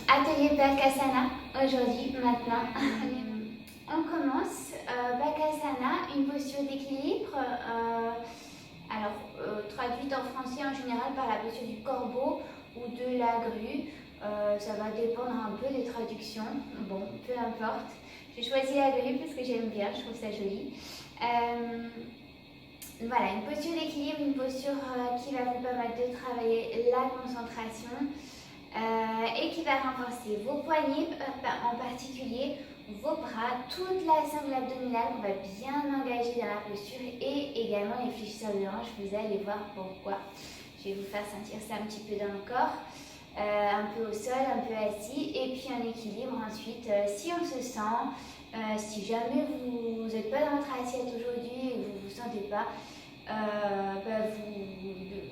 Atelier Bakasana aujourd'hui, maintenant. On commence. Bakasana, une posture d'équilibre. Traduite en français en général par la posture du corbeau ou de la grue. Ça va dépendre un peu des traductions. Bon, peu importe. J'ai choisi la grue parce que j'aime bien, je trouve ça joli. Voilà, une posture d'équilibre, une posture qui va vous permettre de travailler la concentration. Et qui va renforcer vos poignets, en particulier vos bras, toute la sangle abdominale, on va bien engager dans la posture et également les fléchisseurs de hanches, vous allez voir pourquoi. Je vais vous faire sentir ça un petit peu dans le corps, un peu au sol, un peu assis et puis en équilibre ensuite. Si on se sent, si jamais vous n'êtes pas dans votre assiette aujourd'hui et que vous ne vous sentez pas,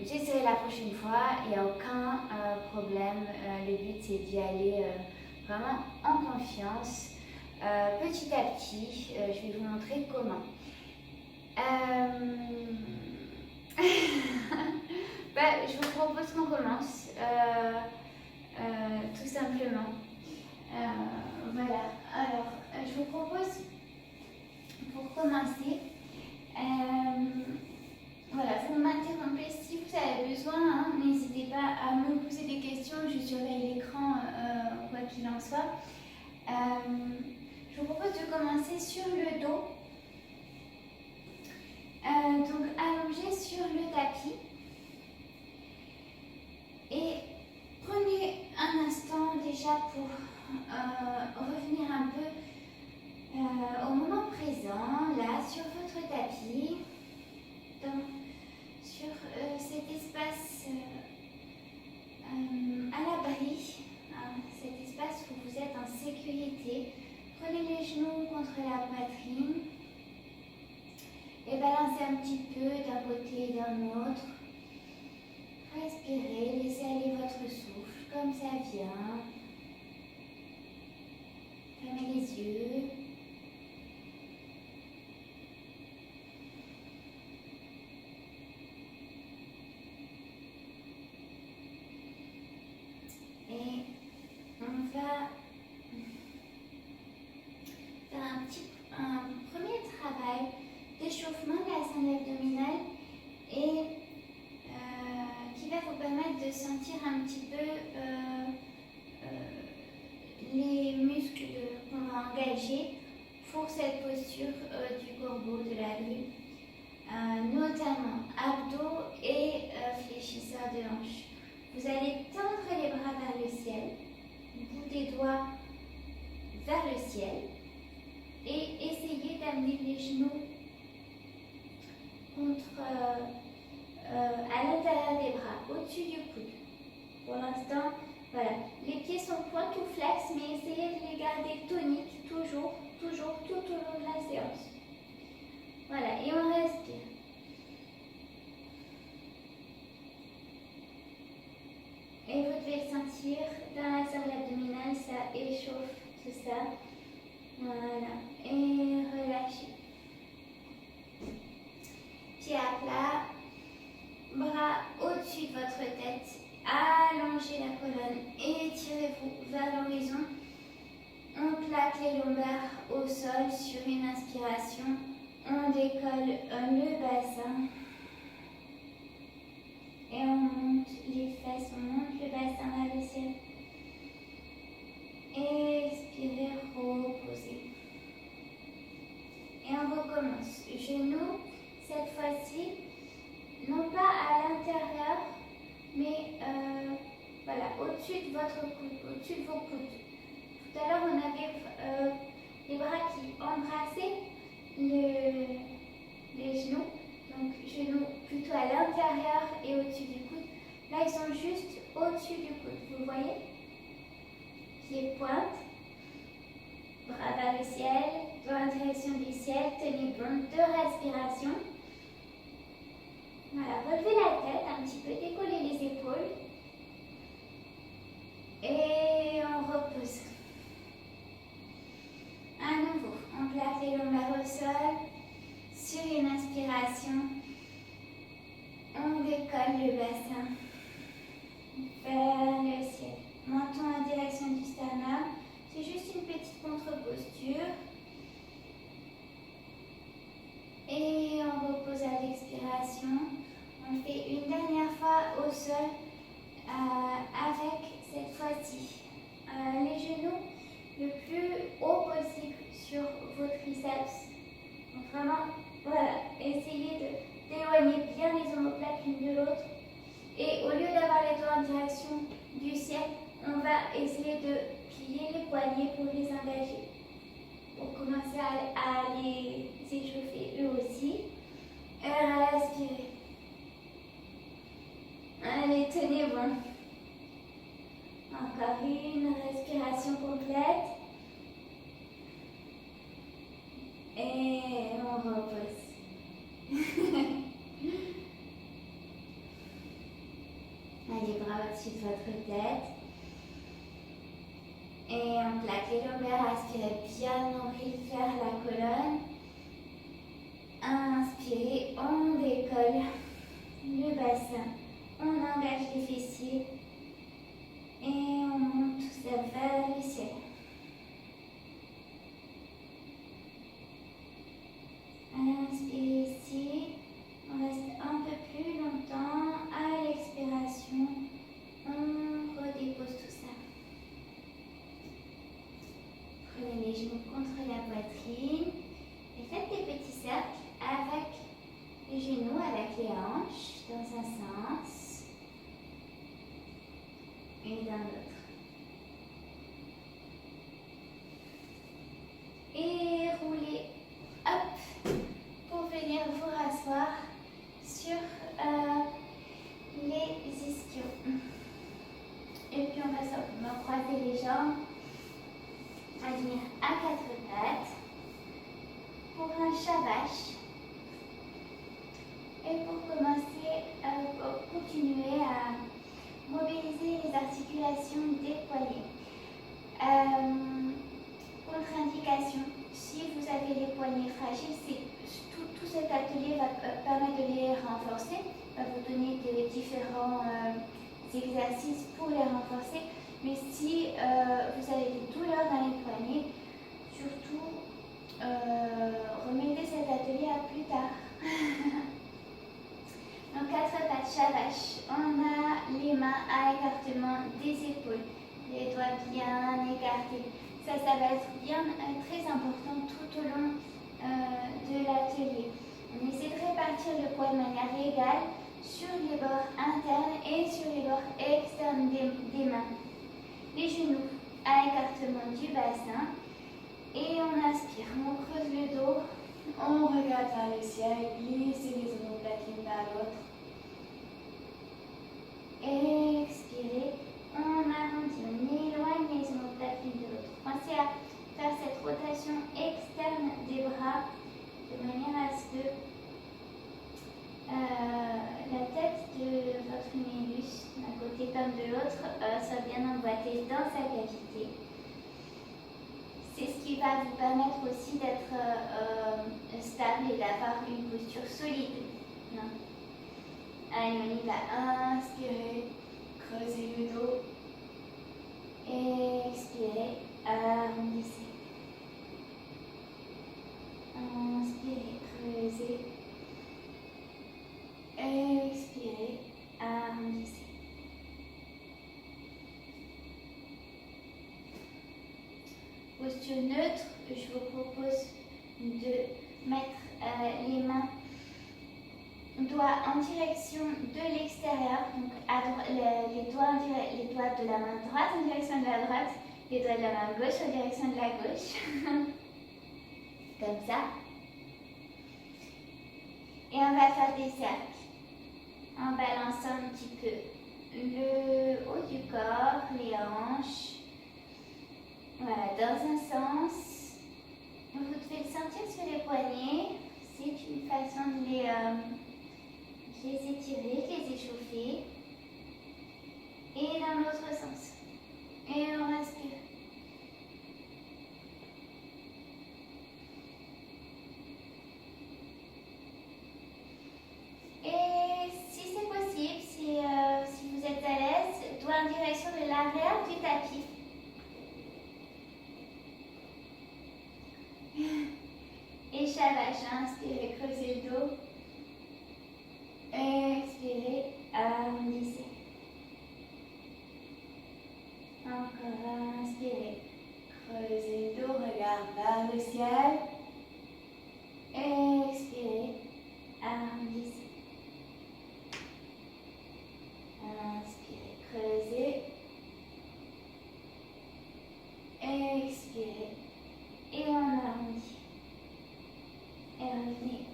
vous essaierez la prochaine fois, il n'y a aucun problème. Le but c'est d'y aller vraiment en confiance, petit à petit. Je vais vous montrer comment. Je vous propose qu'on commence tout simplement. Voilà, alors je vous propose pour commencer. Voilà, vous m'interrompez si vous avez besoin, hein, n'hésitez pas à me poser des questions, je surveille l'écran quoi qu'il en soit. Je vous propose de commencer sur le dos. Donc allongé sur le tapis. Et prenez un instant déjà pour revenir un peu au moment présent, là sur votre tapis. Sur cet espace à l'abri, cet espace où vous êtes en sécurité. Prenez les genoux contre la poitrine et balancez un petit peu d'un côté et d'un autre. Respirez, laissez aller votre souffle comme ça vient. Fermez les yeux. Et on va faire un premier travail d'échauffement de la sangle abdominale et qui va vous permettre de sentir un petit peu les muscles qu'on va engager pour cette posture du corbeau, de la grue, notamment abdos et fléchisseurs de hanches. Vous allez tendre les bras vers le ciel, bout des doigts vers le ciel et essayez d'amener les genoux à l'intérieur des bras, au-dessus du coude. Pour l'instant, voilà, les pieds sont pointouflex, mais essayez de les garder toniques, toujours, tout au long de la séance. Voilà, et on respire. Et vous devez sentir dans la sangle abdominale, ça échauffe tout ça. Voilà, et relâchez. Pieds à plat, bras au-dessus de votre tête, allongez la colonne, étirez-vous vers l'horizon. On plaque les lombaires au sol sur une inspiration, on décolle le bassin. Et on monte les fesses, on monte le bassin vers le ciel. Expirez, reposez. Et on recommence. Genoux, cette fois-ci, non pas à l'intérieur, mais voilà, au-dessus de votre coude, au-dessus de vos coudes. Tout à l'heure, on avait les bras qui embrassaient les genoux. Donc, genoux plutôt à l'intérieur et au-dessus du coude. Là, ils sont juste au-dessus du coude. Vous voyez? Pieds pointe, bras vers le ciel, dans la direction du ciel. Tenez bon, 2 respirations. Voilà, relevez la tête un petit peu, décollez les épaules. Et on repose. À nouveau, on plaque les lombaires au sol. Sur une inspiration, on décolle le bassin vers le ciel. Menton en direction du sternum. C'est juste une petite contre-posture. Et on repose à l'expiration. On le fait une dernière fois au sol avec cette fois-ci les genoux le plus haut possible sur vos triceps. Donc vraiment, voilà, essayez d'éloigner bien les omoplates l'une de l'autre. Et au lieu d'avoir les doigts en direction du ciel, on va essayer de plier les poignets pour les engager. Pour commencer à les échauffer eux aussi. Respirez. Allez, tenez bon. Encore une respiration complète. Et on repose. Allez, bras au-dessus de votre tête. Et on plaque les lombaires, aspirez bien le nombril vers la colonne. Inspirez, on décolle le bassin. On engage les fessiers. Et on monte tout ça vers le ciel. Inspirez ici. On reste un peu plus longtemps. À l'expiration, on redépose tout ça. Prenez les genoux contre la poitrine et faites des petits cercles avec les genoux, avec les hanches, dans un sens et dans l'autre. Et roulez, hop, pour venir vous rasseoir sur les ischios. Et puis on va croiser les jambes. On va venir à quatre pattes pour un shavash. Et pour commencer, pour continuer à mobiliser les articulations des poignets. Contre-indication, si vous avez les poignets fragiles, tout cet atelier va permettre de les renforcer, va vous donner des différents exercices pour les renforcer. Mais si vous avez des douleurs dans les poignets, surtout remettez cet atelier à plus tard. Donc, quatre pattes shavash. On a les mains à écartement des épaules, les doigts bien écartés. Ça va être bien très important tout au long de l'atelier. On essaie de répartir le poids de manière égale sur les bords internes et sur les bords externes des mains. Les genoux à écartement du bassin. Et on inspire, on creuse le dos, on regarde vers le ciel, glissez les omoplates l'une vers l'autre. Expirez, on arrondit, on éloigne les omoplates l'une de l'autre. Pensez à faire cette rotation externe des bras de manière à ce que la tête de votre humérus, d'un côté comme de l'autre, soit bien emboîtée dans sa cavité. C'est ce qui va vous permettre aussi d'être stable et d'avoir une posture solide. Non. Allez, on y va. Inspirez, creusez le dos. Expirez, arrondissez. Inspirez, creusez. Expirez, arrondissez. Posture neutre, je vous propose de mettre les mains doigts en direction de l'extérieur, donc les doigts de la main droite en direction de la droite, les doigts de la main gauche en direction de la gauche, comme ça. Et on va faire des cercles en balançant un petit peu le haut du corps, les hanches. Voilà, dans un sens. Vous devez le sentir sur les poignets. C'est une façon de les étirer, de les échauffer. Et dans l'autre sens. Et on respire. Et si c'est possible, si vous êtes à l'aise, doigt en direction de l'arrière du tapis. et chat-vagin. Inspirez, creusez le dos. Expirez, arrondissez. Encore, inspirez. Creusez le dos, regard vers le ciel. Expirez, arrondissez. Inspirez, creusez. Expirez. Et on arrondit. Et revenez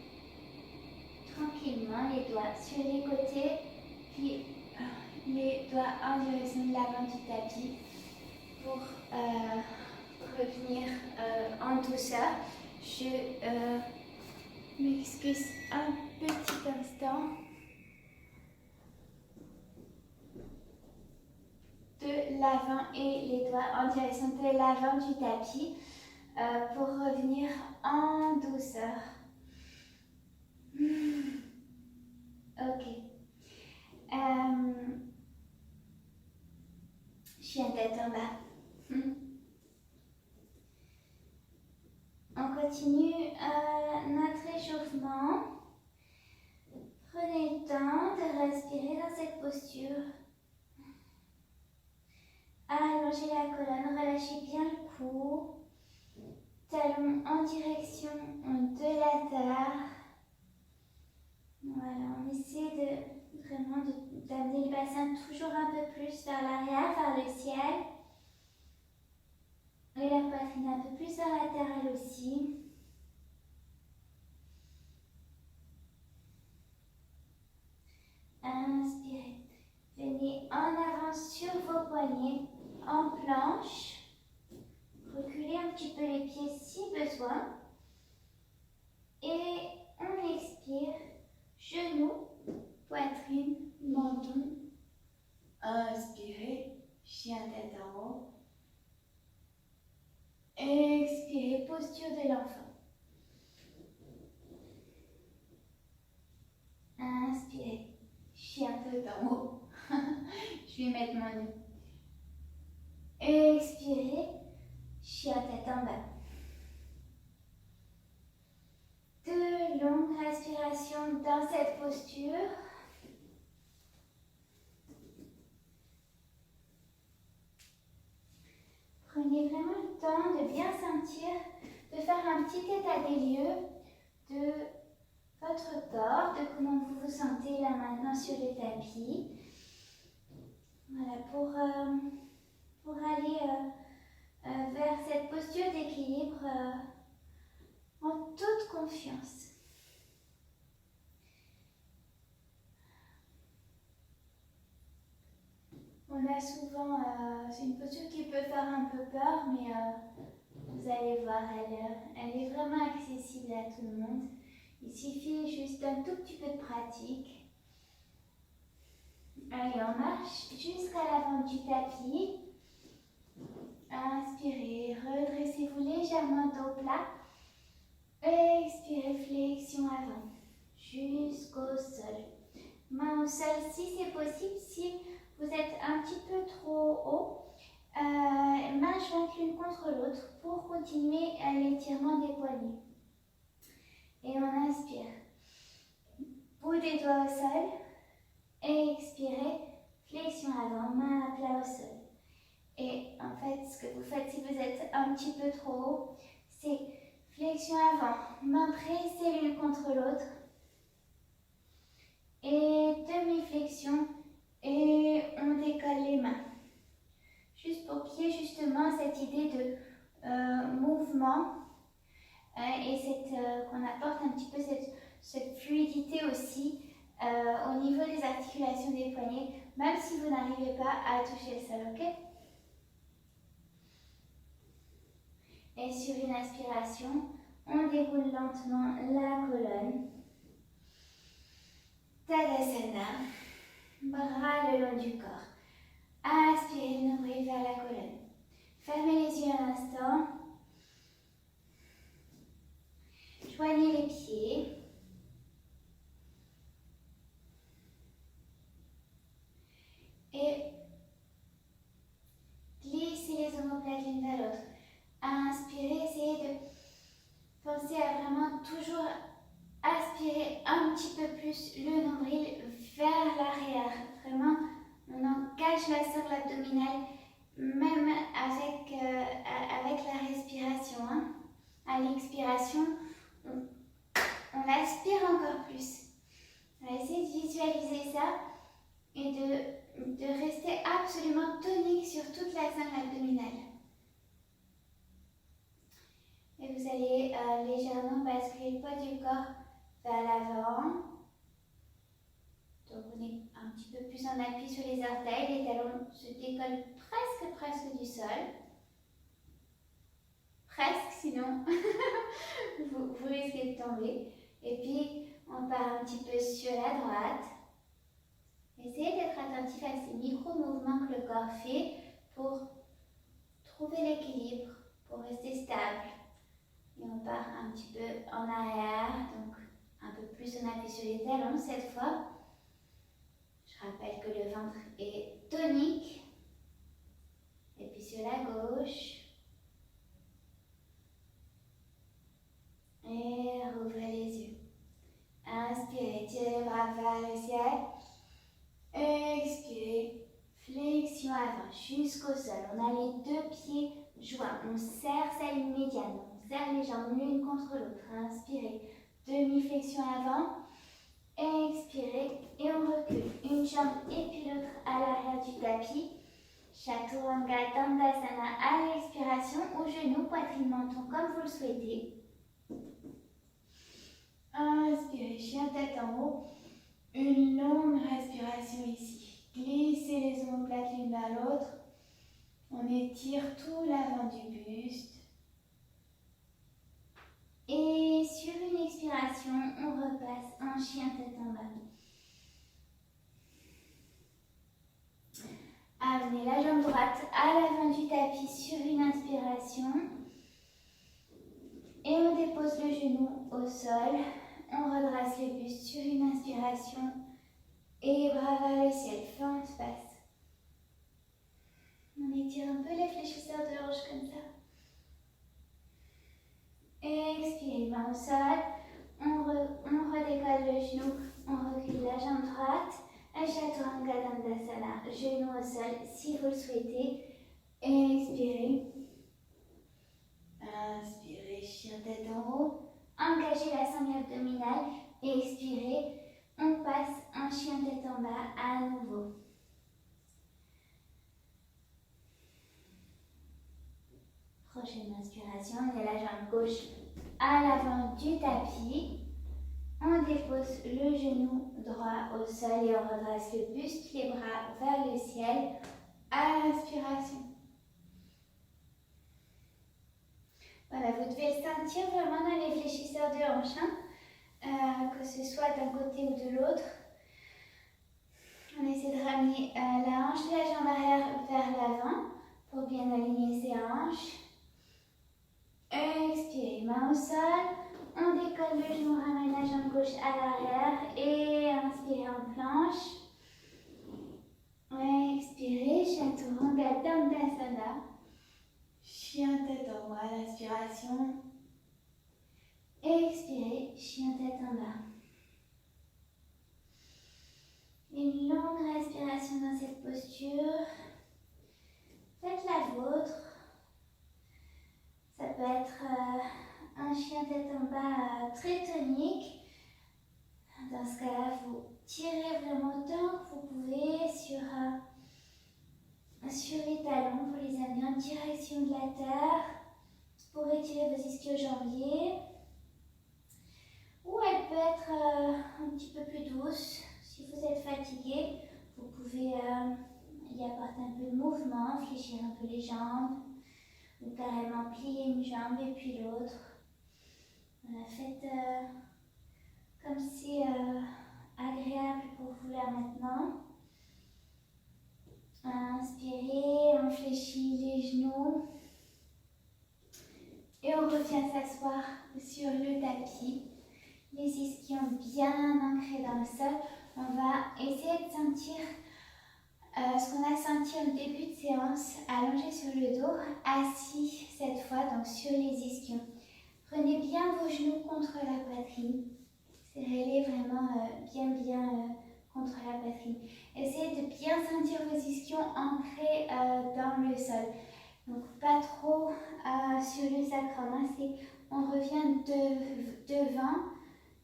tranquillement, les doigts sur les côtés, puis les doigts en direction de l'avant du tapis pour revenir en douceur. Je m'excuse un petit instant. De l'avant et les doigts en direction de l'avant du tapis pour revenir en douceur. Ok. Chien tête en bas. On continue notre échauffement. Prenez le temps de respirer dans cette posture. Allongez la colonne, relâchez bien le cou. Talons en direction de la terre. Voilà, on essaie de vraiment d'amener le bassin toujours un peu plus vers l'arrière, vers le ciel. Et la poitrine un peu plus vers la terre elle aussi. Inspirez. Venez en avant sur vos poignets, en planche. Reculez un petit peu les pieds si besoin. Et on expire. Genoux, poitrine, menton. Inspirez, chien tête en haut. Expirez, posture de l'enfant. Inspirez, chien tête en haut. Je vais mettre mon nez. Expirez, chien tête en bas. De longues respirations dans cette posture. Prenez vraiment le temps de bien sentir, de faire un petit état des lieux de votre corps, de comment vous vous sentez là maintenant sur le tapis. Voilà, pour aller vers cette posture d'équilibre en toute confiance. On a souvent, c'est une posture qui peut faire un peu peur, mais vous allez voir, elle est vraiment accessible à tout le monde. Il suffit juste d'un tout petit peu de pratique. Allez, on marche jusqu'à l'avant du tapis. Inspirez, redressez-vous légèrement dos plat. Expirez, flexion avant, jusqu'au sol. Main au sol si c'est possible. Si vous êtes un petit peu trop haut, main jointe l'une contre l'autre pour continuer l'étirement des poignets. Et on inspire. Bout des doigts au sol. Expirez, flexion avant, main à plat au sol. Et en fait, ce que vous faites si vous êtes un petit peu trop haut, c'est flexion avant, main pressée l'une contre l'autre. Et demi-flexion. Et on décolle les mains. Juste pour qu'il y ait justement cette idée de mouvement et qu'on apporte un petit peu cette fluidité aussi au niveau des articulations des poignets, même si vous n'arrivez pas à toucher le sol, ok? Et sur une inspiration, on déroule lentement la colonne. Tadasana. Bras le long du corps. Inspirez, nombril vers la colonne. Fermez les yeux un instant. Joignez les pieds. Et glissez les omoplates l'une vers l'autre. Inspirez, essayez de penser à vraiment la sangle abdominale, même avec la respiration. Hein. À l'expiration, on aspire encore plus. On va essayer de visualiser ça et de rester absolument tonique sur toute la sangle abdominale. Et vous allez légèrement basculer le poids du corps vers l'avant. Donc on est un petit peu plus en appui sur les orteils, les talons se décollent presque du sol. Presque, sinon vous risquez de tomber. Et puis on part un petit peu sur la droite. Essayez d'être attentif à ces micro-mouvements que le corps fait pour trouver l'équilibre, pour rester stable. Et on part un petit peu en arrière, donc un peu plus on appuie sur les talons cette fois. Je rappelle que le ventre est tonique. Et puis sur la gauche. Et rouvrez les yeux. Inspirez, tirez les bras vers le ciel. Expirez, flexion avant jusqu'au sol. On a les deux pieds joints. On serre sa ligne médiane. On serre les jambes l'une contre l'autre. Inspirez, demi-flexion avant. Expirez et on recule. Une jambe et puis l'autre à l'arrière du tapis. Chaturanga Dandasana à l'expiration, au genou, poitrine, menton comme vous le souhaitez. Inspirez, chien tête en haut. Une longue respiration ici. Glissez les omoplates l'une vers l'autre. On étire tout l'avant du buste. Et sur une expiration, on repasse en chien tête en bas. Amenez la jambe droite à l'avant du tapis sur une inspiration. Et on dépose le genou au sol. On redresse le buste sur une inspiration. Et bras vers le ciel, fente face. On étire un peu les fléchisseurs de hanche comme ça. Expirez, main au sol. On redécolle le genou. On recule la jambe droite. Chaturanga Dandasana, genou au sol si vous le souhaitez. Expirez. Inspirez, chien tête en haut. Engagez la sangle abdominale. Expirez. On passe en chien tête en bas à nouveau. Prochaine inspiration, on met la jambe gauche à l'avant du tapis. On dépose le genou droit au sol et on redresse le buste, les bras vers le ciel à l'inspiration. Voilà, vous devez le sentir vraiment dans les fléchisseurs de hanche, que ce soit d'un côté ou de l'autre. On essaie de ramener la hanche de la jambe arrière vers l'avant pour bien aligner ses hanches. Expirez, main au sol. On décolle le genou, ramène la jambe gauche à l'arrière et inspirez en planche. Expirez, Chaturanga Dandasana. Chien tête en haut à l'inspiration. Expirez, chien tête en bas. Une longue respiration dans cette posture. Faites la vôtre. Ça peut être un chien tête en bas très tonique. Dans ce cas-là, vous tirez vraiment autant que vous pouvez sur les talons pour les amener en direction de la terre. Pour étirer vos ischio-jambiers. Ou elle peut être un petit peu plus douce. Si vous êtes fatigué, vous pouvez y apporter un peu de mouvement, fléchir un peu les jambes. Ou carrément plier une jambe et puis l'autre. Voilà, faites comme c'est agréable pour vous là maintenant. Inspirez, on fléchit les genoux. Et on revient s'asseoir sur le tapis. Les ischions bien ancrés dans le sol. On va essayer de sentir ce qu'on a senti au début de séance, allongé sur le dos, assis cette fois, donc sur les ischions. Prenez bien vos genoux contre la poitrine. Serrez-les vraiment bien contre la poitrine. Essayez de bien sentir vos ischions ancrés dans le sol. Donc pas trop sur le sacrum. Hein. On revient devant,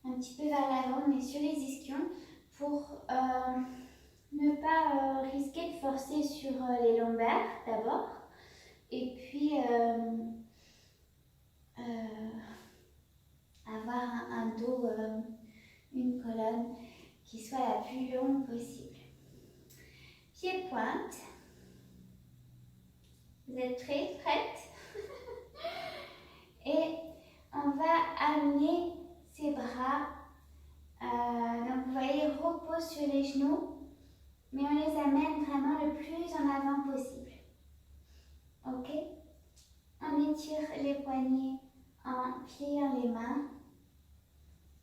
un petit peu vers l'avant, mais sur les ischions pour ne pas risquer de forcer sur les lombaires d'abord. Et puis avoir un dos, une colonne qui soit la plus longue possible. Pieds pointe. Vous êtes prêtes? Et on va amener ses bras. Donc vous voyez, repose sur les genoux, mais on les amène vraiment le plus en avant possible. Ok? On étire les poignets en pliant les mains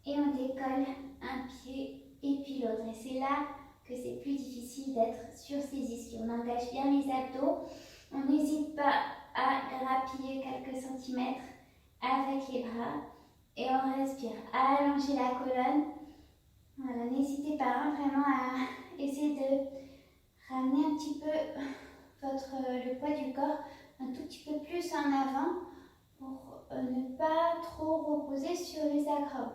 et on décolle un pied et puis l'autre. Et c'est là que c'est plus difficile d'être sur ses ischios. On engage bien les abdos. On n'hésite pas à grappiller quelques centimètres avec les bras et on respire. Allonger la colonne. Voilà, n'hésitez pas vraiment à essayer de ramener un petit peu le poids du corps un tout petit peu plus en avant pour ne pas trop reposer sur le sacrum.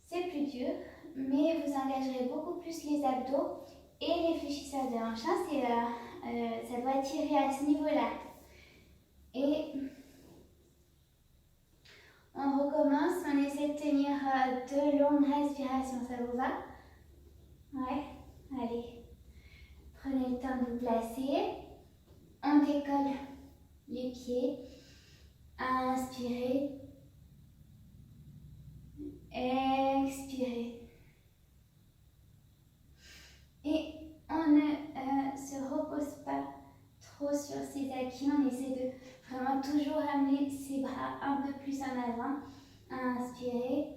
C'est plus dur, mais vous engagerez beaucoup plus les abdos et les fléchisseurs de hanches. Ça doit tirer à ce niveau-là. Et on recommence, on essaie de tenir de longues respirations, ça vous va? Ouais, allez. Prenez le temps de vous placer. On décolle les pieds. Inspirez. Expirez. Et on ne se repose pas trop sur ses acquis. On essaie de vraiment toujours amener ses bras un peu plus en avant. Inspirez.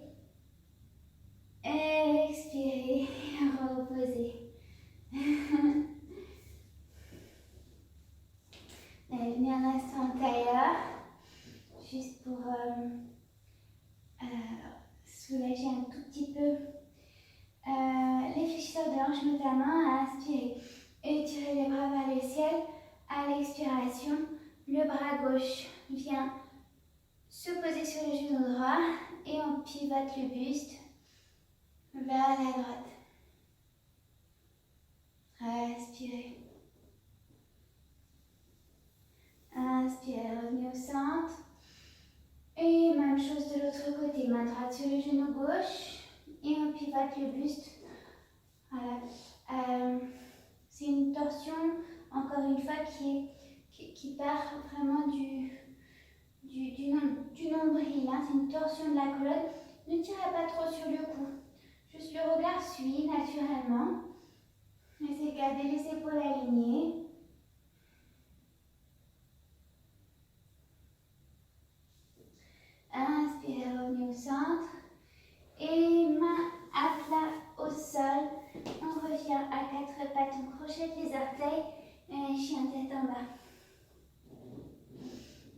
Expirez. Reposez. Allez, venez un instant en tailleur. Juste pour soulager un tout petit peu les fléchisseurs de hanches, notamment à inspirer. Étirez les bras vers le ciel. À l'expiration, le bras gauche vient se poser sur le genou droit et on pivote le buste vers la droite. Respirez. Inspirez, revenez au centre. Et même chose de l'autre côté, main droite sur le genou gauche et on pivote le buste. Voilà. C'est une torsion, encore une fois, qui part vraiment du nombril. Hein. C'est une torsion de la colonne. Ne tirez pas trop sur le cou. Juste le regard suit naturellement. Essayez de garder les épaules alignées. Inspirez, revenez au centre. Et main à plat au sol. On revient à quatre pattes. On crochette les orteils. Et chien tête en bas.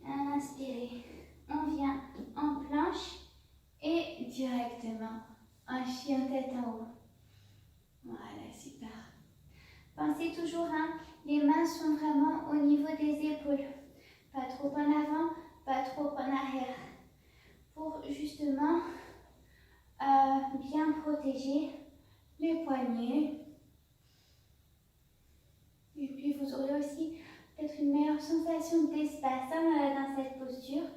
Inspirez. On vient en planche. Et directement en chien tête en haut. Voilà, super. Pensez toujours, hein, les mains sont vraiment au niveau des épaules. Pas trop en avant, pas trop en arrière. Pour justement bien protéger les poignets. Et puis vous aurez aussi peut-être une meilleure sensation d'espace dans cette posture.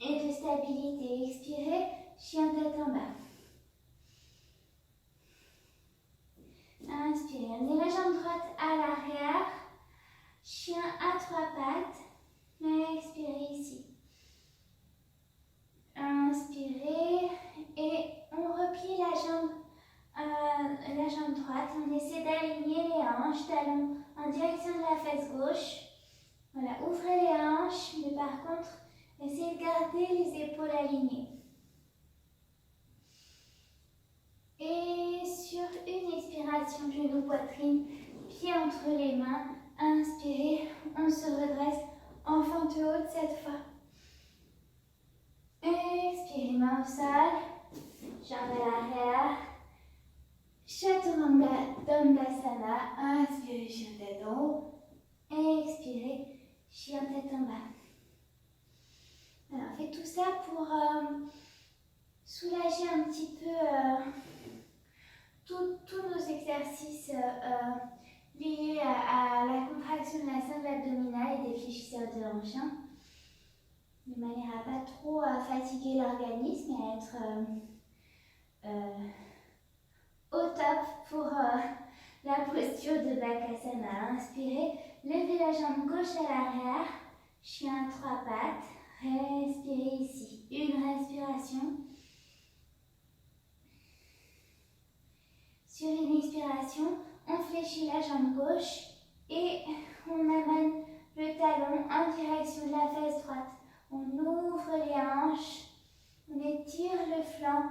Et de stabilité. Expirez, chien tête en bas. Inspirez, amenez la jambe droite à l'arrière. Chien à trois pattes. Expirez ici. Inspirez et on replie la jambe droite. On essaie d'aligner les hanches, talons en direction de la fesse gauche. Voilà, ouvrez les hanches, mais par contre, essayez de garder les épaules alignées. Et sur une expiration, genou, poitrine, pied entre les mains. Inspirez, on se redresse en fente haute cette fois. Expirez, main au sol, jambes à l'arrière. Chaturanga Dandasana. Inspirez, chien tête en haut. Expirez, chien tête en bas. Alors, faites tout ça pour soulager un petit peu tous nos exercices liés à la contraction de la cingle abdominale et des fléchisseurs de hanche, de manière à pas trop fatiguer l'organisme et à être au top pour la posture de Bakasana. Inspirez, levez la jambe gauche à l'arrière, chien à trois pattes. Respirez ici. Une respiration. Sur une expiration, on fléchit la jambe gauche et on amène le talon en direction de la fesse droite. On ouvre les hanches, on étire le flanc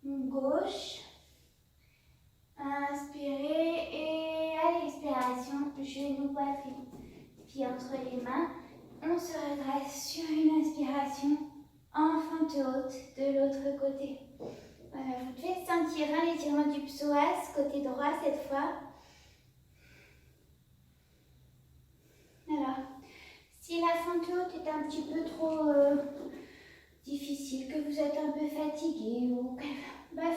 gauche. Inspirez et à l'expiration, genou, poitrine, pied entre les mains. On se redresse sur une inspiration en fente haute de l'autre côté. Voilà, vous devez sentir l'étirement du psoas, côté droit cette fois. Alors, si la fente haute est un petit peu trop difficile, que vous êtes un peu fatigué ou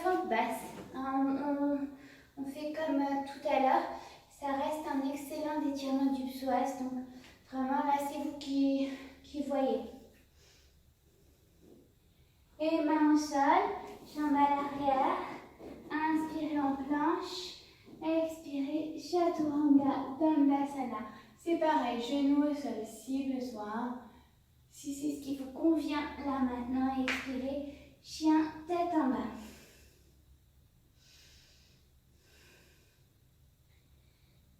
fente basse, on fait comme tout à l'heure. Ça reste un excellent étirement du psoas, donc vraiment là c'est vous qui voyez. Et main au sol, jambes à l'arrière, inspirez en planche, expirez Chaturanga Dandasana. C'est pareil, genoux au sol si besoin. Si c'est ce qui vous convient là maintenant, expirez, chien tête en bas.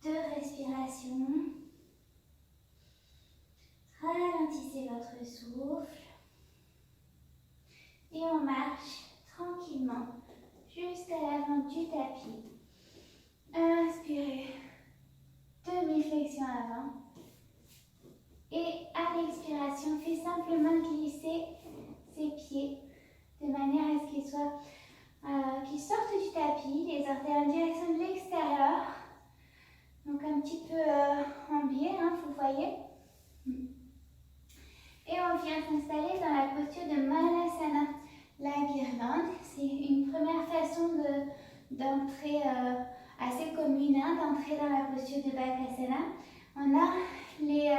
Deux respirations. Ralentissez votre souffle. Et on marche tranquillement jusqu'à l'avant du tapis. Inspirez, demi-flexion avant. Et à l'expiration, faites simplement glisser ses pieds de manière à ce qu'ils sortent du tapis, les orteils en direction de l'extérieur. Donc un petit peu en biais, vous voyez. Et on vient s'installer dans la posture de Malasana. La guirlande, c'est une première façon d'entrer assez commune, d'entrer dans la posture de Bakasana. On a les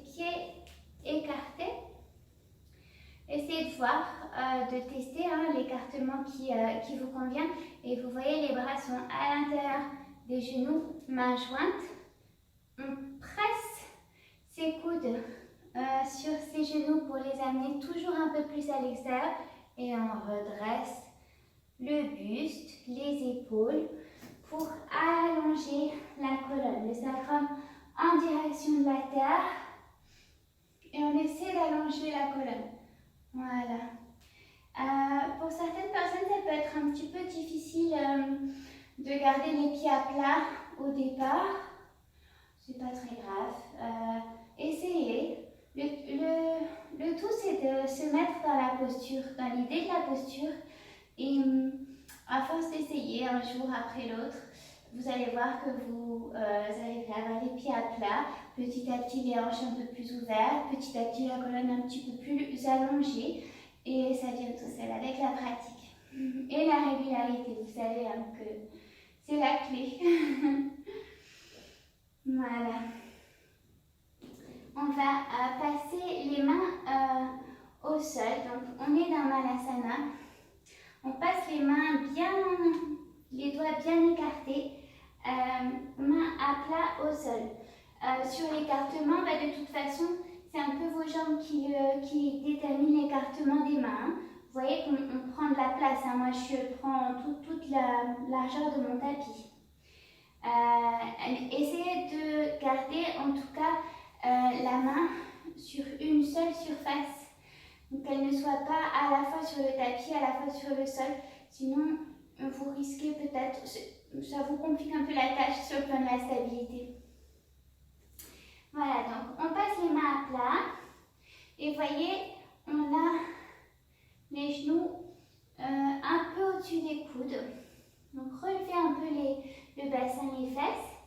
pieds écartés. Essayez de voir, de tester l'écartement qui vous convient. Et vous voyez, les bras sont à l'intérieur des genoux, mains jointes. On presse ses coudes sur ses genoux pour les amener toujours un peu plus à l'extérieur. Et on redresse le buste, les épaules pour allonger la colonne. Le sacrum en direction de la terre. Et on essaie d'allonger la colonne. Voilà. Pour certaines personnes, ça peut être un petit peu difficile de garder les pieds à plat au départ. C'est pas très grave. Essayez. Le tout, c'est de se mettre dans la posture, dans l'idée de la posture. Et à force d'essayer un jour après l'autre, vous allez voir que vous arrivez à avoir les pieds à plat. Petit à petit, les hanches un peu plus ouvertes. Petit à petit, la colonne un petit peu plus allongée. Et ça vient tout seul avec la pratique. Et la régularité, vous savez que c'est la clé. Voilà. On va passer les mains au sol. Donc, on est dans Malasana. On passe les mains bien, les doigts bien écartés, mains à plat au sol. Sur l'écartement, de toute façon, c'est un peu vos jambes qui déterminent l'écartement des mains. Vous voyez qu'on prend de la place. Moi, je prends toute la largeur de mon tapis. Essayez de garder en tout cas la main sur une seule surface. Donc qu'elle ne soit pas à la fois sur le tapis, à la fois sur le sol. Sinon, vous risquez peut-être, ça vous complique un peu la tâche sur le plan de la stabilité. Voilà, donc on passe les mains à plat. Et voyez, on a les genoux bassin et fesses.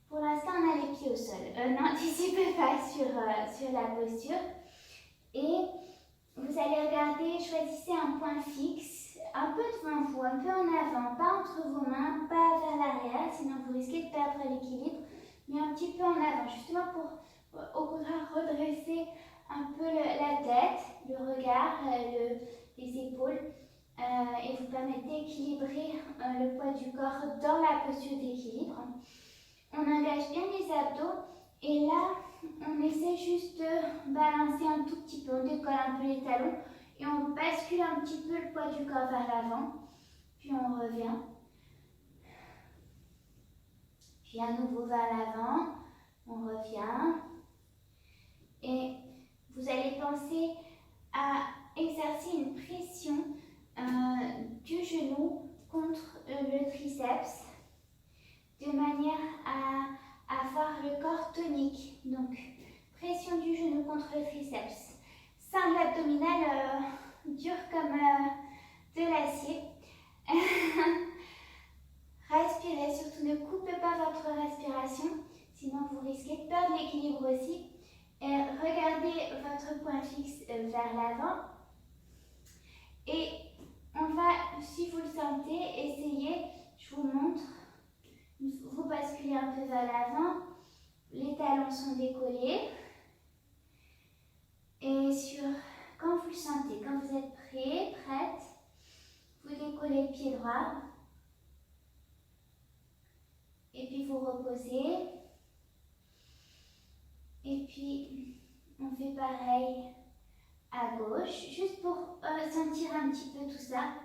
Pour l'instant, on a les pieds au sol. N'anticipez pas sur la posture. Et vous allez regarder, choisissez un point fixe, un peu devant vous, un peu en avant, pas entre vos mains, pas vers l'arrière, sinon vous risquez de perdre l'équilibre, mais un petit peu en avant, justement pour au contraire redresser un peu la tête, le regard, les épaules, et vous permettre d'équilibrer le poids du corps dans la posture d'équilibre. On engage bien les abdos et là, on essaie juste de balancer un tout petit peu. On décolle un peu les talons et on bascule un petit peu le poids du corps vers l'avant. Puis on revient. Puis à nouveau vers l'avant. On revient. Et vous allez penser à exercer une pression du genou contre le triceps de manière à avoir le corps tonique. Donc, pression du genou contre le triceps. Cingle abdominal dur comme de l'acier. Respirez, surtout ne coupez pas votre respiration, sinon vous risquez de perdre l'équilibre aussi. Et regardez votre point fixe vers l'avant. Et on va, si vous le sentez, essayer, je vous montre. Vous basculez un peu vers l'avant, les talons sont décollés. Et quand vous le sentez, quand vous êtes prêt, prête, vous décollez le pied droit. Et puis vous reposez. Et puis on fait pareil à gauche, juste pour sentir un petit peu tout ça.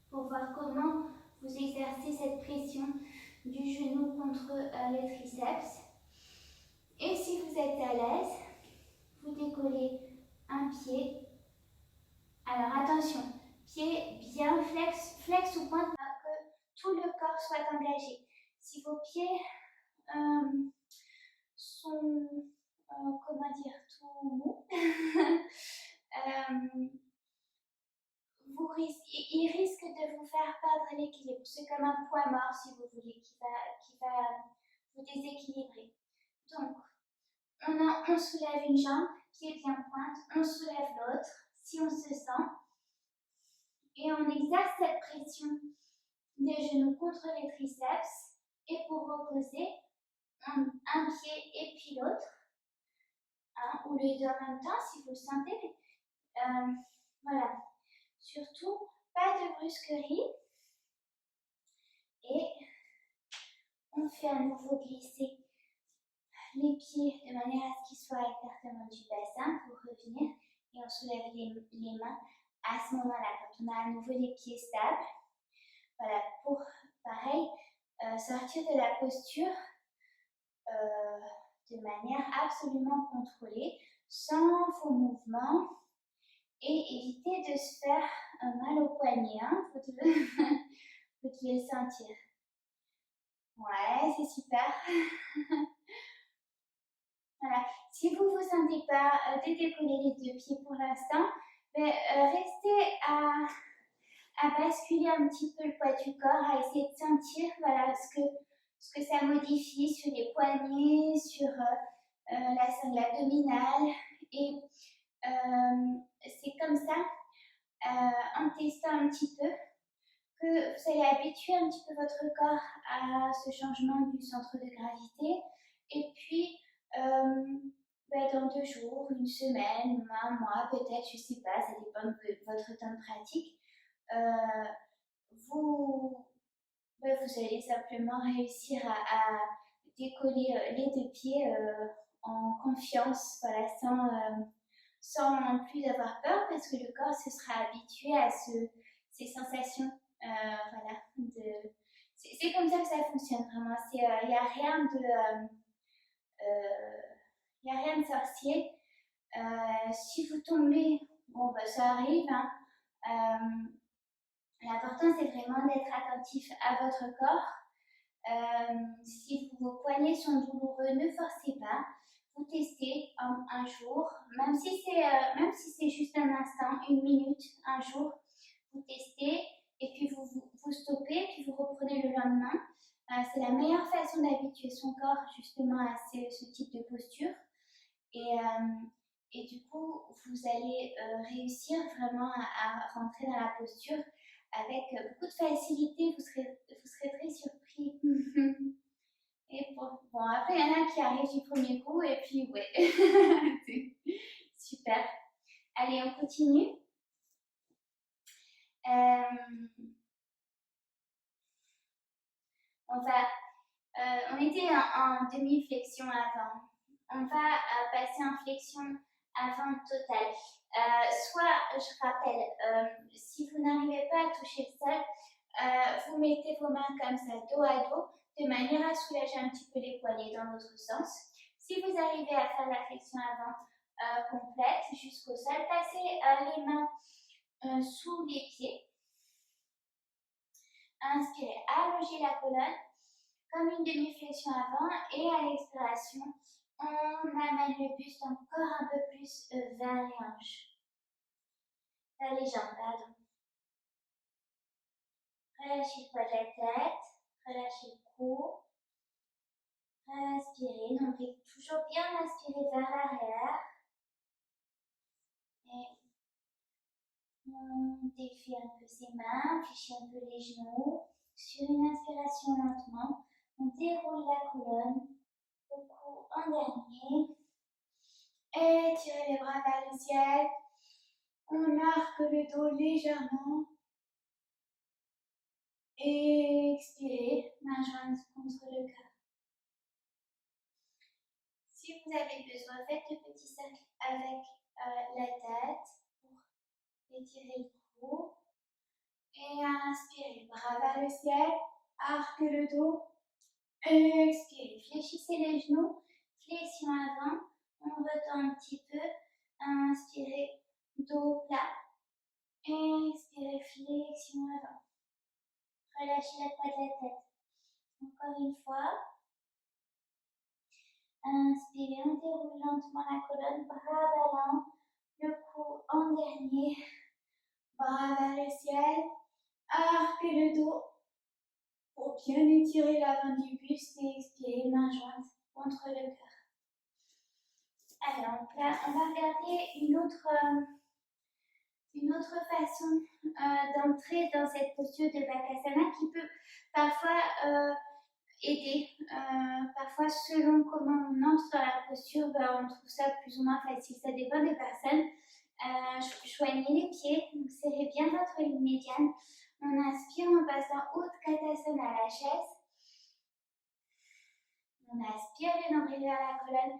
Pour voir comment vous exercez cette pression du genou contre les triceps. Et si vous êtes à l'aise, vous décollez un pied. Alors attention, pied bien flex ou pointe, pour que tout le corps soit engagé. Si vos pieds sont, comment dire, tout mous, il risque de vous faire perdre l'équilibre. C'est comme un poids mort, si vous voulez, qui va vous déséquilibrer. Donc, on soulève une jambe, pied bien pointe, on soulève l'autre, si on se sent. Et on exerce cette pression des genoux contre les triceps. Et pour reposer, un pied et puis l'autre. Ou les deux en même temps, si vous le sentez. Voilà. Surtout, pas de brusquerie. Et on fait à nouveau glisser les pieds de manière à ce qu'ils soient à l'écartement du bassin pour revenir. Et on soulève les mains à ce moment-là, quand on a à nouveau les pieds stables. Voilà, pour, pareil, sortir de la posture de manière absolument contrôlée, sans faux mouvements, et éviter de se faire mal au poignet. Hein. Vous devez le sentir. Ouais, c'est super. Voilà. Si vous ne vous sentez pas de décoller les deux pieds pour l'instant, restez à basculer un petit peu le poids du corps, à essayer de sentir voilà, ce que ça modifie sur les poignets, sur la sangle abdominale. Et c'est comme ça, en testant un petit peu, que vous allez habituer un petit peu votre corps à ce changement du centre de gravité. Et puis, dans 2 jours, une semaine, un mois, peut-être, je ne sais pas, ça dépend de votre temps de pratique. Vous allez simplement réussir à décoller les deux pieds en confiance, voilà, sans non plus avoir peur, parce que le corps se sera habitué à ces sensations. Voilà, c'est comme ça que ça fonctionne vraiment. Il n'y a rien de sorcier. Si vous tombez, bon, ça arrive. Hein. L'important, c'est vraiment d'être attentif à votre corps. Si vos poignets sont douloureux, ne forcez pas. Vous testez un jour, même si c'est juste un instant, 1 minute, un jour, vous testez et puis vous stoppez, puis vous reprenez le lendemain. C'est la meilleure façon d'habituer son corps justement à ce type de posture. Et du coup, vous allez réussir vraiment à rentrer dans la posture avec beaucoup de facilité. Vous serez très surpris. Et bon, après, il y en a qui arrivent du premier coup, et puis, ouais. Super. Allez, on continue. On était en demi-flexion avant. On va passer en flexion avant totale. Soit, je rappelle, si vous n'arrivez pas à toucher le sol, vous mettez vos mains comme ça, dos à dos, de manière à soulager un petit peu les poignets dans l'autre sens. Si vous arrivez à faire la flexion avant complète jusqu'au sol, passez les mains sous les pieds. Inspirez, allongez la colonne comme une demi-flexion avant, et à l'expiration, on amène le buste encore un peu plus vers les hanches. Vers les jambes, pardon. Relâchez le poids de la tête, relâchez le cou. Inspirez, nombril toujours bien inspiré vers l'arrière. Et on défie un peu ses mains, fléchit un peu les genoux. Sur une inspiration lentement, on déroule la colonne, le cou en dernier. Étirez les bras vers le ciel. On arque le dos légèrement. Expirez, main jointe contre le cœur. Si vous avez besoin, faites de petits cercles avec la tête pour étirer le cou. Et inspirez, bras vers le ciel, arquez le dos. Expirez, fléchissez les genoux, flexion avant. On retend un petit peu. Inspirez, dos plat. Expirez, flexion avant. Relâchez la poids de la tête. Encore une fois. Inspirez, on déroule lentement la colonne, bras ballants, le cou en dernier. Bras vers le ciel. Arquez le dos pour bien étirer l'avant du buste et expirez, main jointe contre le cœur. Alors, là, on va regarder une autre façon d'entrer dans cette posture de Bakasana qui peut parfois aider. Parfois, selon comment on entre dans la posture, on trouve ça plus ou moins facile. Ça dépend des personnes. Joignez les pieds, donc serrez bien votre ligne médiane. On inspire, on passe en Utkatasana à la chaise. On aspire le nombril vers la colonne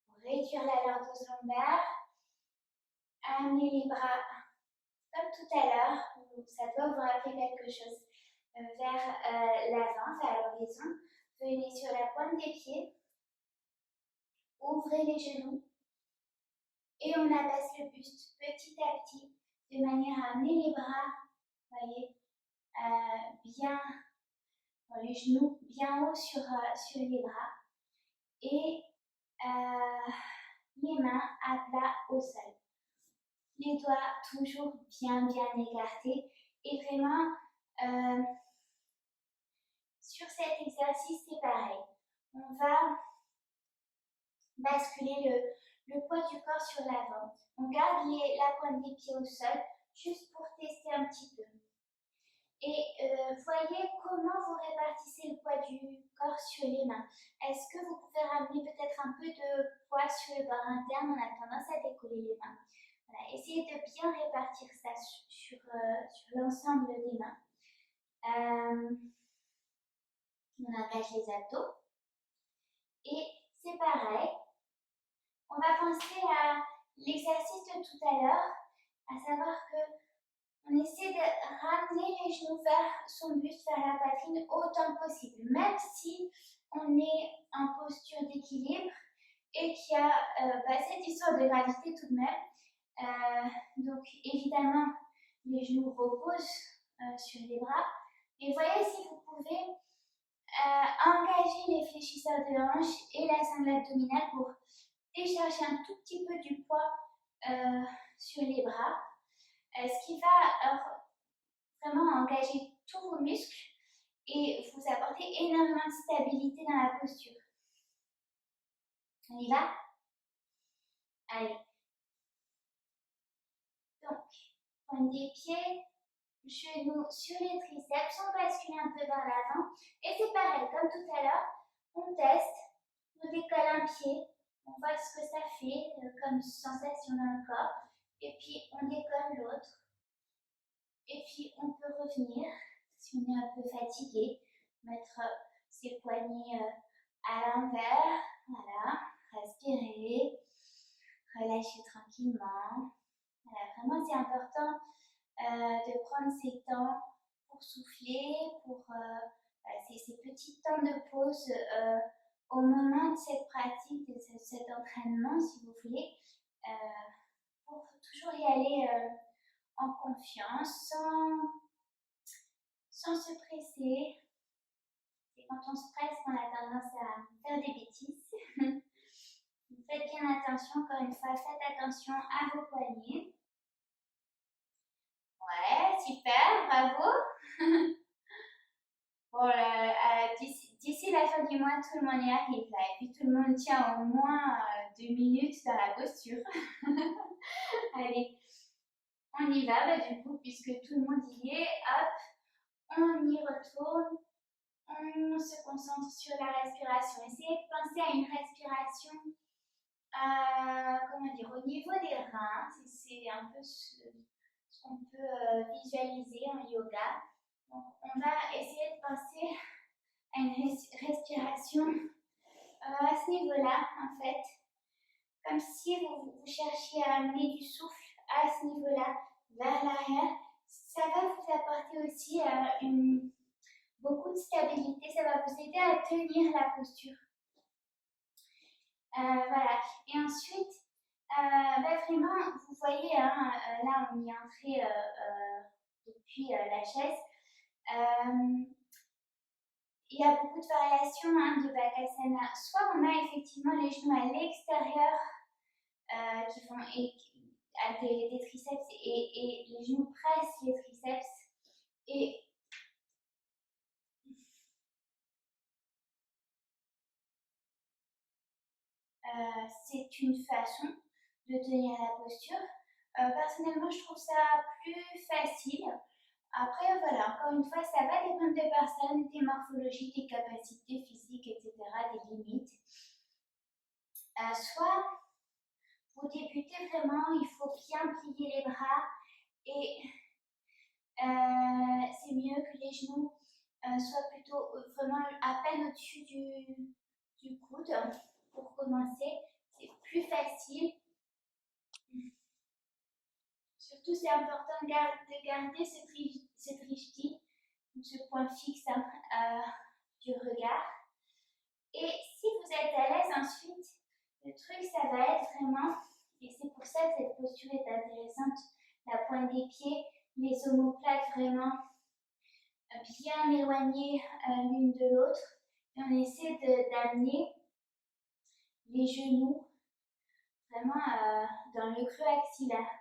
pour réduire la lordose lombaire. Amenez les bras comme tout à l'heure, ça doit vous rappeler quelque chose, vers l'avant, vers l'horizon. Venez sur la pointe des pieds, ouvrez les genoux et on abaisse le buste petit à petit de manière à amener les bras, voyez, bien, les genoux bien haut sur les bras et les mains à plat au sol. Les doigts toujours bien écartés et vraiment sur cet exercice c'est pareil. On va basculer le poids du corps sur l'avant. On garde la pointe des pieds au sol juste pour tester un petit peu. Et voyez comment vous répartissez le poids du corps sur les mains. Est-ce que vous pouvez ramener peut-être un peu de poids sur le bord interne? On a tendance à décoller les mains. Voilà, essayez de bien répartir ça sur l'ensemble des mains. On engage les abdos. Et c'est pareil. On va penser à l'exercice de tout à l'heure, à savoir que on essaie de ramener les genoux vers son buste, vers la poitrine autant que possible, même si on est en posture d'équilibre et qu'il y a cette histoire de gravité tout de même. Donc évidemment, les genoux reposent sur les bras. Et voyez si vous pouvez engager les fléchisseurs de hanches et la sangle abdominale pour décharger un tout petit peu du poids sur les bras. Ce qui va vraiment engager tous vos muscles et vous apporter énormément de stabilité dans la posture. On y va? Allez. Donc, pointe des pieds, genoux sur les triceps, on bascule un peu vers l'avant. Et c'est pareil, comme tout à l'heure, on teste, on décolle un pied, on voit ce que ça fait comme sensation dans le corps. Et puis, on décolle l'autre. Et puis, on peut revenir, si on est un peu fatigué, mettre ses poignets à l'envers. Voilà, respirer, relâcher tranquillement. Voilà, vraiment, c'est important de prendre ces temps pour souffler, pour ces petits temps de pause au moment de cette pratique, de cet entraînement, si vous voulez, pour toujours y aller en confiance, sans se presser. Et quand on se presse, on a tendance à faire des bêtises. Faites bien attention, encore une fois, faites attention à vos poignets. Ouais, super, bravo. Bon, d'ici la fin du mois, tout le monde y arrive là. Et puis tout le monde tient au moins 2 minutes dans la posture. Allez, on y va, du coup, puisque tout le monde y est. Hop, on y retourne. On se concentre sur la respiration. Essayez de penser à une respiration, comment dire, au niveau des reins. C'est un peu ce qu'on peut visualiser en yoga. Donc, on va essayer de penser à une respiration à ce niveau-là, en fait. Comme si vous cherchiez à amener du souffle à ce niveau-là, vers l'arrière. Ça va vous apporter aussi beaucoup de stabilité. Ça va vous aider à tenir la posture. Voilà. Et ensuite, vraiment, vous voyez, hein, là, on y est entré depuis la chaise. Il y a beaucoup de variations de Bakasana. Soit on a effectivement les genoux à l'extérieur qui font des triceps et les genoux pressent les triceps. Et c'est une façon de tenir la posture. Personnellement, je trouve ça plus facile. Après, voilà, encore une fois, ça va dépendre des personnes, des morphologies, des capacités physiques, etc., des limites. Soit vous débutez vraiment, il faut bien plier les bras et c'est mieux que les genoux soient plutôt vraiment à peine au-dessus du coude pour commencer. C'est plus facile. Surtout, c'est important de garder cette rigidité, ce point fixe du regard. Et si vous êtes à l'aise ensuite, le truc, ça va être vraiment, et c'est pour ça que cette posture est intéressante, la pointe des pieds, les omoplates vraiment bien éloignées l'une de l'autre. Et on essaie d'amener les genoux vraiment dans le creux axillaire.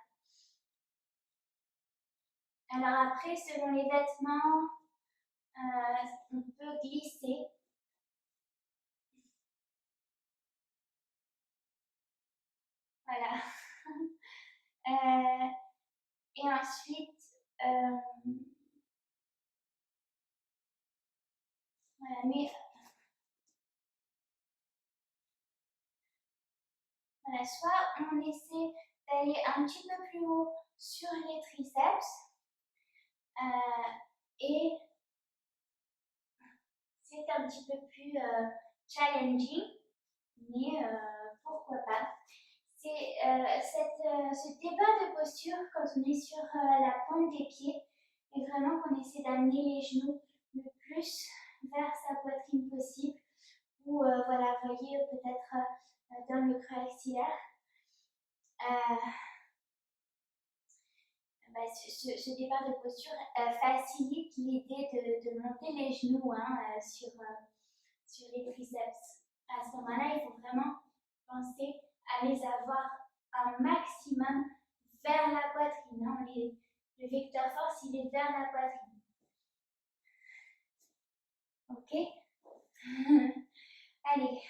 Alors après, selon les vêtements, on peut glisser. Voilà. Et ensuite, voilà, mais voilà, soit on essaie d'aller un petit peu plus haut sur les triceps et c'est un petit peu plus challenging, mais pourquoi pas. C'est ce débat de posture quand on est sur la pointe des pieds et vraiment qu'on essaie d'amener les genoux le plus vers sa poitrine possible ou voilà, voyez peut-être dans le creux axillaire. Ce départ de posture facilite l'idée de monter les genoux sur les triceps. À ce moment-là, il faut vraiment penser à les avoir un maximum vers la poitrine. Le vecteur force, il visez vers la poitrine. Ok. Allez,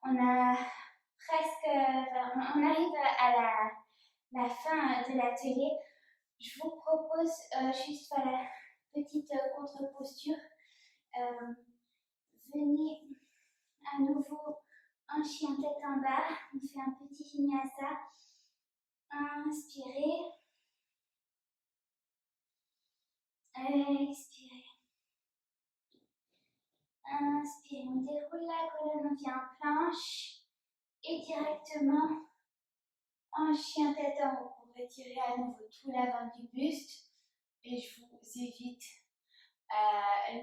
on a presque, on arrive à la fin de l'atelier. Je vous propose juste voilà, petite contre-posture. Venez à nouveau en chien tête en bas. On fait un petit vinyasa. Inspirez. Expirez. Inspirez. On déroule la colonne, on vient en planche. Et directement en chien tête en haut. On retire à nouveau tout l'avant du buste. Et je vous évite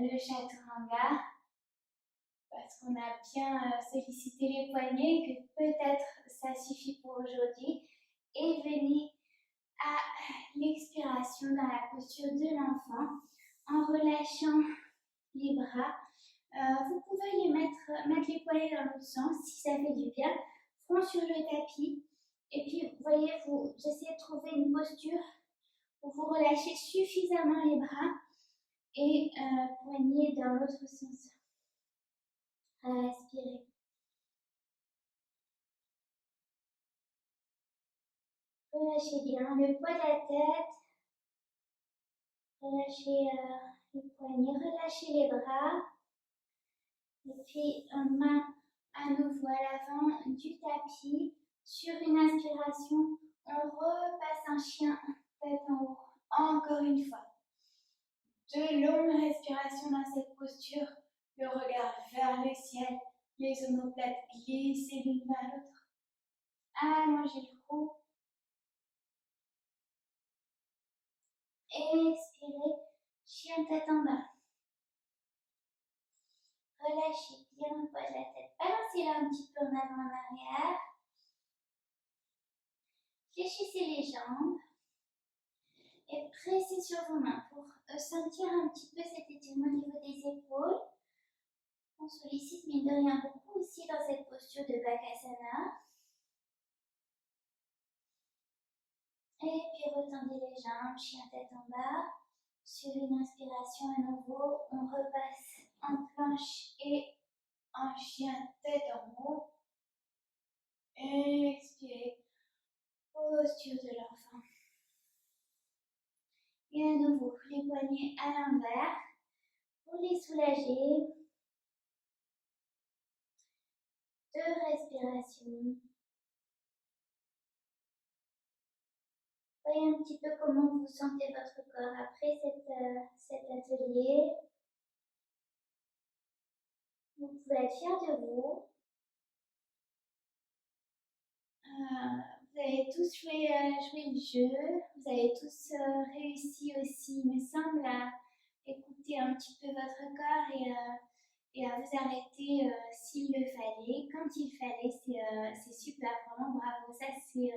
le chaturanga. Parce qu'on a bien sollicité les poignets, que peut-être ça suffit pour aujourd'hui. Et venez à l'expiration dans la posture de l'enfant en relâchant les bras. Vous pouvez les mettre les poignets dans l'autre sens si ça fait du bien. Front sur le tapis. Et puis, vous voyez, vous essayez de trouver une posture où vous relâchez suffisamment les bras et poignets dans l'autre sens. Respirez. Relâchez bien le poids de la tête. Relâchez les poignets, relâchez les bras. Et puis, main à nouveau à l'avant du tapis. Sur une inspiration, on repasse un chien tête en haut. Encore une fois. De longues respirations dans cette posture. Le regard vers le ciel. Les omoplates glissées l'une vers l'autre. Allongez le cou. Expirez, chien tête en bas. Relâchez bien le poids de la tête. Balancez-la un petit peu en avant, en arrière. Fléchissez les jambes. Et pressez sur vos mains pour sentir un petit peu cet étirement au niveau des épaules. On sollicite mine de rien beaucoup aussi dans cette posture de Bakasana. Et puis retendez les jambes, chien tête en bas. Sur une inspiration à nouveau, on repasse en planche et en chien tête en haut. Expirez. Posture de l'enfant. Et à nouveau, les poignets à l'envers pour les soulager. 2 respirations. Voyez un petit peu comment vous sentez votre corps après cet atelier. Vous pouvez être fiers de vous. Vous avez tous joué le jeu. Vous avez tous réussi aussi, il me semble, à écouter un petit peu votre corps et à vous arrêter s'il le fallait. Quand il fallait, c'est super, vraiment bravo. Ça, c'est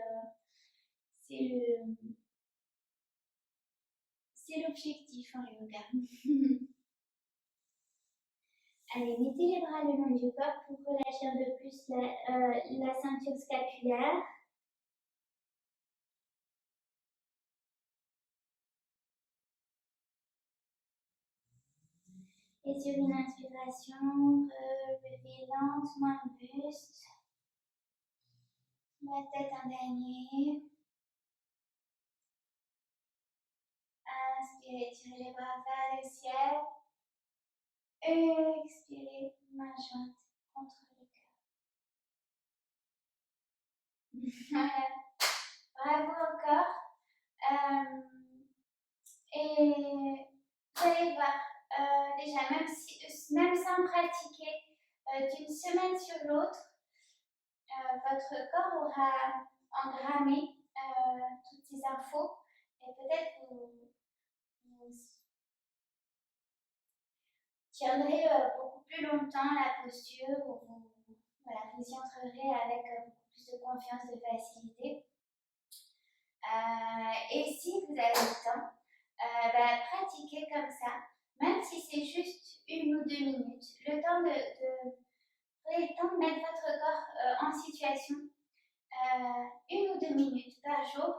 l'objectif en yoga. Allez, mettez les bras le long du corps pour relâcher un peu plus la ceinture scapulaire. Et sur une inspiration, relevez lentement le buste. La tête en dernier. Inspirez, tirez les bras vers le ciel. Expirez, main jointe contre le cœur. Voilà. Bravo encore. Et vous allez voir, déjà, même sans pratiquer d'une semaine sur l'autre, votre corps aura engrammé toutes ces infos et peut-être vous tiendrez beaucoup plus longtemps la posture, ou vous y entrerez avec beaucoup plus de confiance, de facilité. Et si vous avez le temps, pratiquez comme ça, même si c'est juste 1 ou 2 minutes, le temps prenez le temps de mettre votre corps en situation, 1 ou 2 minutes par jour,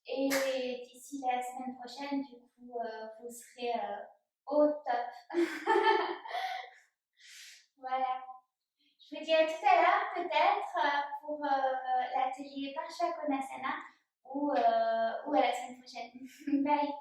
Et d'ici la semaine prochaine, du coup, vous serez au top. Voilà. Je vous dis à tout à l'heure, peut-être, pour l'atelier Parsha Konasana ou à la semaine prochaine. Bye.